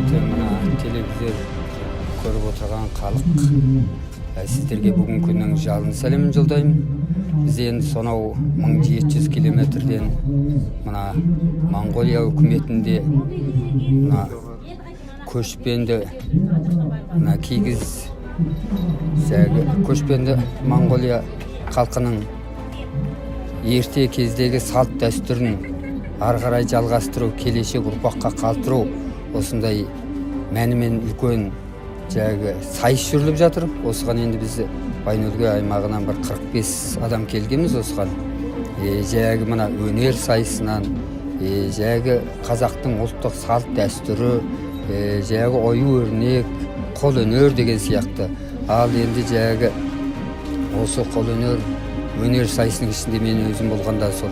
Мына телевизор көріп отырған халық, сіздерге бүгін күннің жалын сәлемін жолдаймын. Біз енді сонау 1700 километрден мына Монғолия үкіметінде мына көшпенді мына кигіз көшпенді Монғолия халқының ерте кездегі салт дәстүрін ары қарай жалғастыру, келешек ұрпаққа қалдыру осындай мәнімен үлкен сайыс жүріліп жатыр. Осыған енді біз Байнөлге аймағынан бір 45 адам келгенбіз осыған. Мына өнер сайысынан, қазақтың ұлттық салт дәстүрі, ою өрнек, қол өнер деген сияқты. Ал енді осы қол өнер сайысының ішінде мен өзім болғанда сол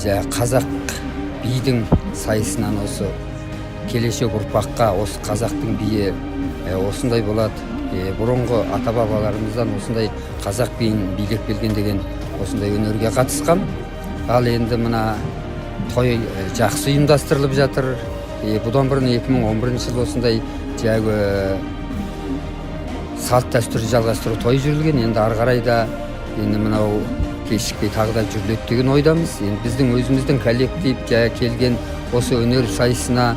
қазақ бидің сайысынан осы келешек ұрпаққа осы қазақтың биі осындай болады. Бұрынғы ата-бабаларымыздан осындай қазақ биін билеп келген деген осындай өнерге қатысқан. Ал енді мына той жақсы ұйымдастырылып жатыр. Бұдан бұрын 2011 жыл осындай салт дәстүрді жалғастыру той жүрілген. Енді ары қарай да енді мынау кешікпей тағы да жүріледі деген ойдамыз. Енді біздің өзіміздің коллектив келген осы өнер сайысына,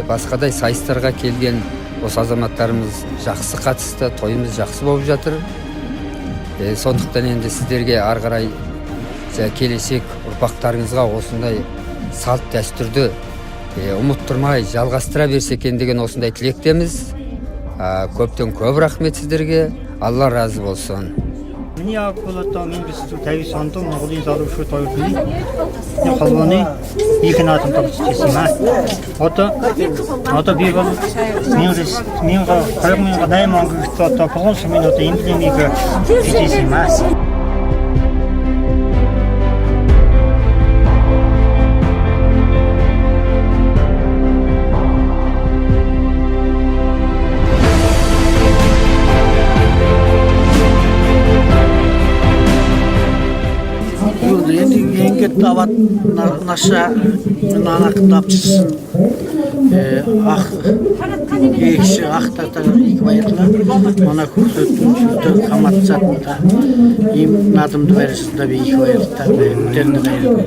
басқадай сайыстарға келген осы азаматтарымыз жақсы қатысты, тойымыз жақсы болып жатыр. Сондықтан енді сіздерге ары қарай келешек ұрпақтарыңызға осындай салт дәстүрді ұмыттырмай жалғастыра берсе екен деген осындай тілектеміз. Көптен көп рахмет сіздерге. Алла разы болсын. Миний акулата мен bis zu 50 Монголын залуучуу тойлны холбооны их наатан тогтчихсан. Одоо би бол 1800 Монголд одоо полонс минут эмблемийг хийсэн. Davat naşa nanak tapçısın ekşi ahtata ikbayırla ona kurtulduğum şurada kamatsatında im nadımdı verisinde bir ikbayırda verini verir.